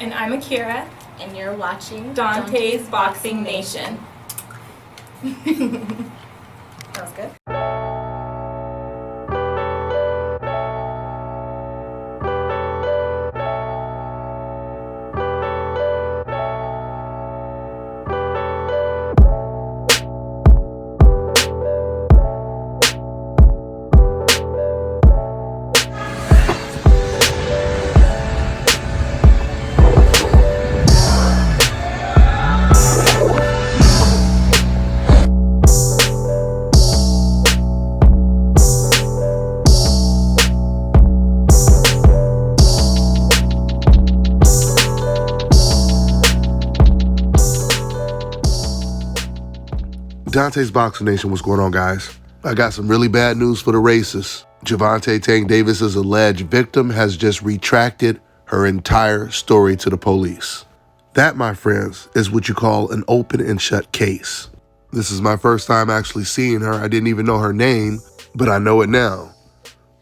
And I'm Akira. And you're watching Dante's Boxing Nation. That was good. Dante's Boxing Nation, what's going on, guys? I got some really bad news for the racists. Gervonta Tank Davis's alleged victim has just retracted her entire story to the police. That, my friends, is what you call an open and shut case. This is my first time actually seeing her. I didn't even know her name, but I know it now.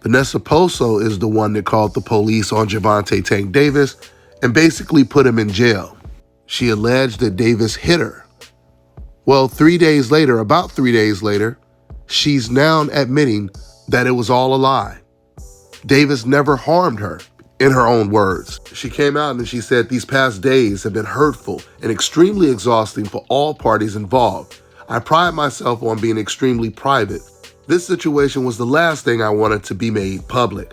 Vanessa Posso is the one that called the police on Gervonta Tank Davis and basically put him in jail. She alleged that Davis hit her. Well, about 3 days later, she's now admitting that it was all a lie. Davis never harmed her, in her own words. She came out and she said these past days have been hurtful and extremely exhausting for all parties involved. I pride myself on being extremely private. This situation was the last thing I wanted to be made public.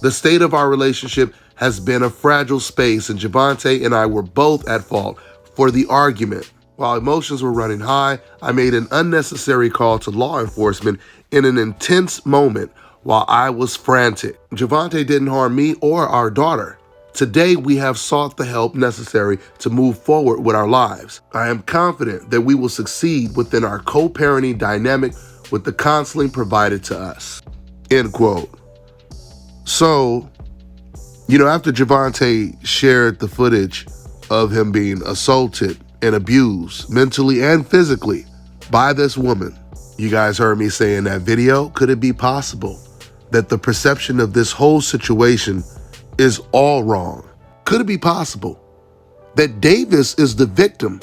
The state of our relationship has been a fragile space, and Gervonta and I were both at fault for the argument. While emotions were running high, I made an unnecessary call to law enforcement in an intense moment while I was frantic. Gervonta didn't harm me or our daughter. Today, we have sought the help necessary to move forward with our lives. I am confident that we will succeed within our co-parenting dynamic with the counseling provided to us. End quote. So, after Gervonta shared the footage of him being assaulted and abused mentally and physically by this woman, you guys heard me say in that video, could it be possible that the perception of this whole situation is all wrong? Could it be possible that Davis is the victim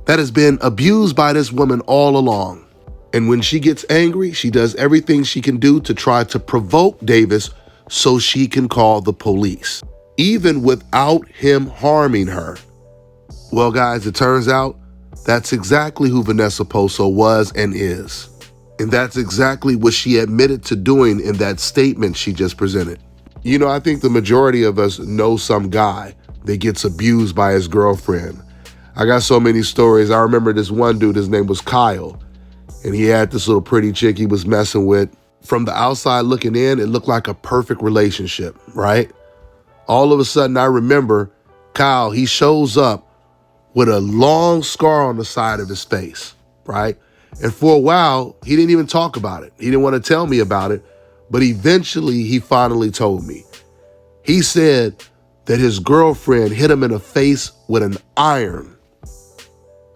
that has been abused by this woman all along? And when she gets angry, she does everything she can do to try to provoke Davis so she can call the police, even without him harming her. Well, guys, it turns out that's exactly who Vanessa Posso was and is. And that's exactly what she admitted to doing in that statement she just presented. I think the majority of us know some guy that gets abused by his girlfriend. I got so many stories. I remember this one dude, his name was Kyle, and he had this little pretty chick he was messing with. From the outside looking in, it looked like a perfect relationship, right? All of a sudden, I remember Kyle, he shows up with a long scar on the side of his face, right? And for a while, he didn't even talk about it. He didn't want to tell me about it, but eventually he finally told me. He said that his girlfriend hit him in the face with an iron.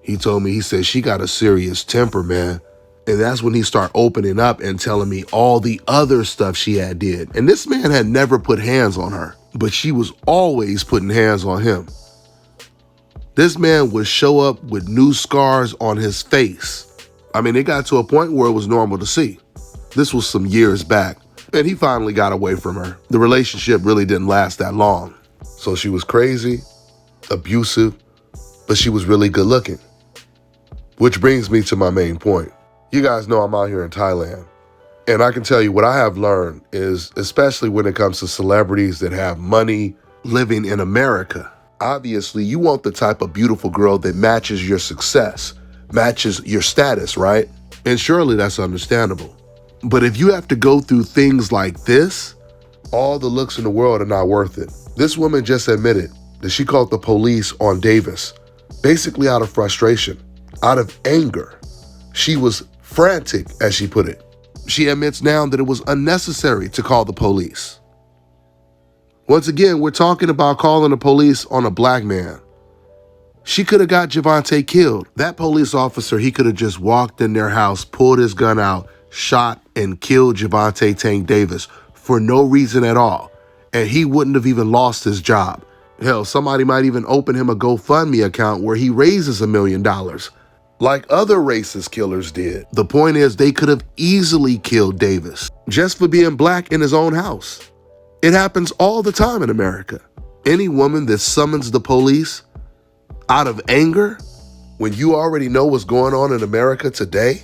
He told me, he said, she got a serious temper, man. And that's when he started opening up and telling me all the other stuff she had did. And this man had never put hands on her, but she was always putting hands on him. This man would show up with new scars on his face. I mean, it got to a point where it was normal to see. This was some years back, and he finally got away from her. The relationship really didn't last that long. So she was crazy, abusive, but she was really good looking. Which brings me to my main point. You guys know I'm out here in Thailand, and I can tell you what I have learned is, especially when it comes to celebrities that have money living in America, obviously, you want the type of beautiful girl that matches your success, matches your status, right? And surely that's understandable. But if you have to go through things like this, all the looks in the world are not worth it. This woman just admitted that she called the police on Davis, basically out of frustration, out of anger. She was frantic, as she put it. She admits now that it was unnecessary to call the police. Once again, we're talking about calling the police on a black man. She could have got Gervonta killed. That police officer, he could have just walked in their house, pulled his gun out, shot and killed Gervonta Tank Davis for no reason at all. And he wouldn't have even lost his job. Hell, somebody might even open him a GoFundMe account where he raises $1 million, like other racist killers did. The point is, they could have easily killed Davis just for being black in his own house. It happens all the time in America. Any woman that summons the police out of anger when you already know what's going on in America today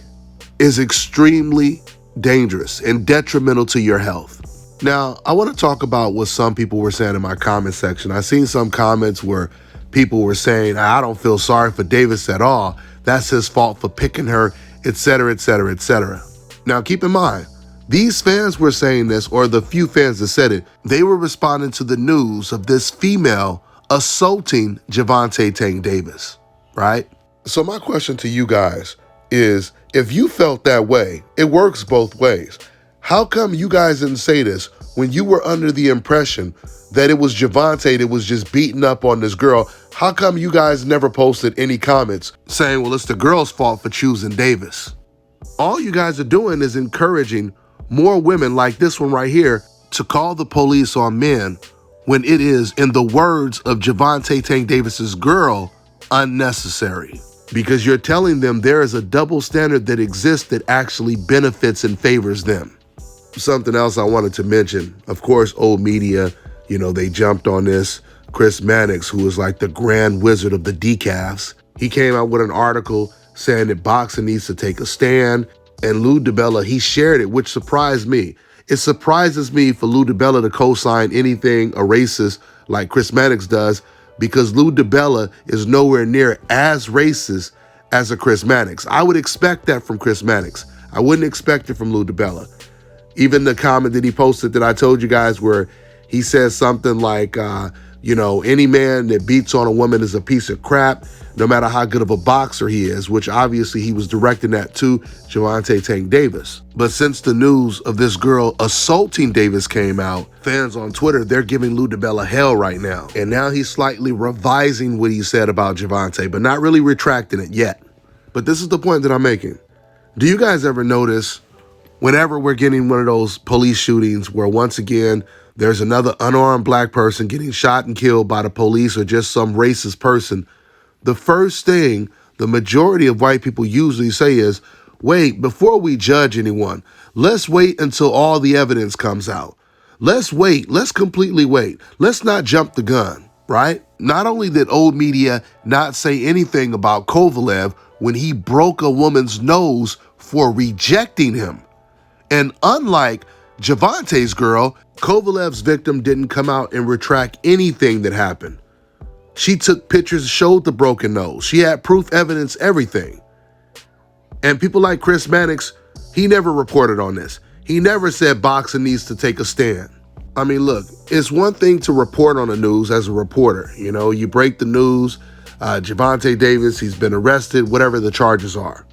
is extremely dangerous and detrimental to your health. Now, I want to talk about what some people were saying in my comment section. I seen some comments where people were saying, I don't feel sorry for Davis at all. That's his fault for picking her, etc., etc., etc. Now, keep in mind, these fans were saying this, or the few fans that said it, they were responding to the news of this female assaulting Gervonta Tank Davis, right? So my question to you guys is, if you felt that way, it works both ways. How come you guys didn't say this when you were under the impression that it was Gervonta that was just beating up on this girl? How come you guys never posted any comments saying, well, it's the girl's fault for choosing Davis? All you guys are doing is encouraging more women like this one right here to call the police on men when it is, in the words of Gervonta Tank Davis's girl, unnecessary. Because you're telling them there is a double standard that exists that actually benefits and favors them. Something else I wanted to mention, of course, old media, they jumped on this. Chris Mannix, who is like the grand wizard of the decafs, he came out with an article saying that boxing needs to take a stand. And Lou DiBella, he shared it, which surprised me. It surprises me for Lou DiBella to co-sign anything a racist like Chris Mannix does, because Lou DiBella is nowhere near as racist as a Chris Mannix. I would expect that from Chris Mannix. I wouldn't expect it from Lou DiBella. Even the comment that he posted that I told you guys where he says something like, any man that beats on a woman is a piece of crap, no matter how good of a boxer he is, which obviously he was directing that to Gervonta Tank Davis. But since the news of this girl assaulting Davis came out, fans on Twitter, they're giving Lou DiBella hell right now. And now he's slightly revising what he said about Gervonta, but not really retracting it yet. But this is the point that I'm making. Do you guys ever notice whenever we're getting one of those police shootings where once again, there's another unarmed black person getting shot and killed by the police or just some racist person, the first thing the majority of white people usually say is, wait, before we judge anyone, let's wait until all the evidence comes out. Let's wait. Let's completely wait. Let's not jump the gun, right? Not only did old media not say anything about Kovalev when he broke a woman's nose for rejecting him, and unlike Gervonta's girl, Kovalev's victim didn't come out and retract anything that happened. She took pictures, showed the broken nose. She had proof, evidence, everything. And people like Chris Mannix, he never reported on this. He never said boxing needs to take a stand. I mean, look, it's one thing to report on the news as a reporter. You break the news, Gervonta Davis, he's been arrested, whatever the charges are.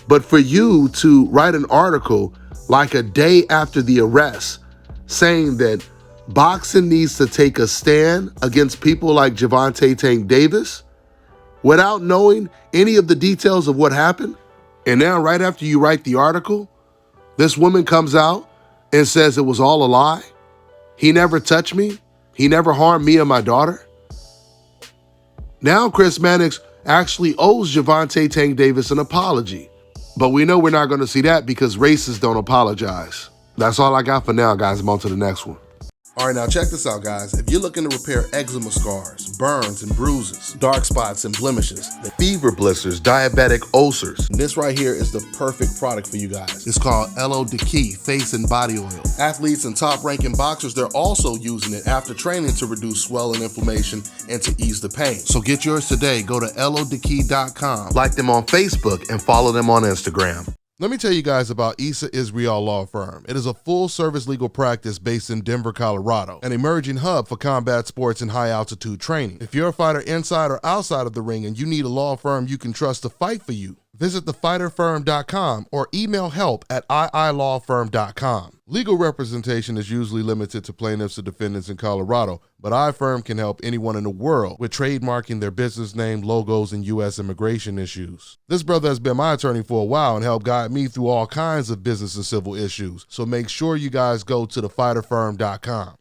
But for you to write an article like a day after the arrest saying that boxing needs to take a stand against people like Gervonta Tank Davis without knowing any of the details of what happened, and now right after you write the article, this woman comes out and says it was all a lie. He never touched me. He never harmed me or my daughter. Now Chris Mannix actually owes Gervonta Tank Davis an apology. But we know we're not going to see that because racists don't apologize. That's all I got for now, guys. I'm on to the next one. All right, now check this out, guys. If you're looking to repair eczema scars, burns and bruises, dark spots and blemishes, fever blisters, diabetic ulcers, this right here is the perfect product for you guys. It's called Elo Diki Face and Body Oil. Athletes and top-ranking boxers, they're also using it after training to reduce swelling, inflammation, and to ease the pain. So get yours today. Go to elodiki.com, like them on Facebook, and follow them on Instagram. Let me tell you guys about Issa Israel Law Firm. It is a full-service legal practice based in Denver, Colorado, an emerging hub for combat sports and high-altitude training. If you're a fighter inside or outside of the ring and you need a law firm you can trust to fight for you, visit thefighterfirm.com or email help@iilawfirm.com. Legal representation is usually limited to plaintiffs or defendants in Colorado, but iFirm can help anyone in the world with trademarking their business name, logos, and U.S. immigration issues. This brother has been my attorney for a while and helped guide me through all kinds of business and civil issues, so make sure you guys go to thefighterfirm.com.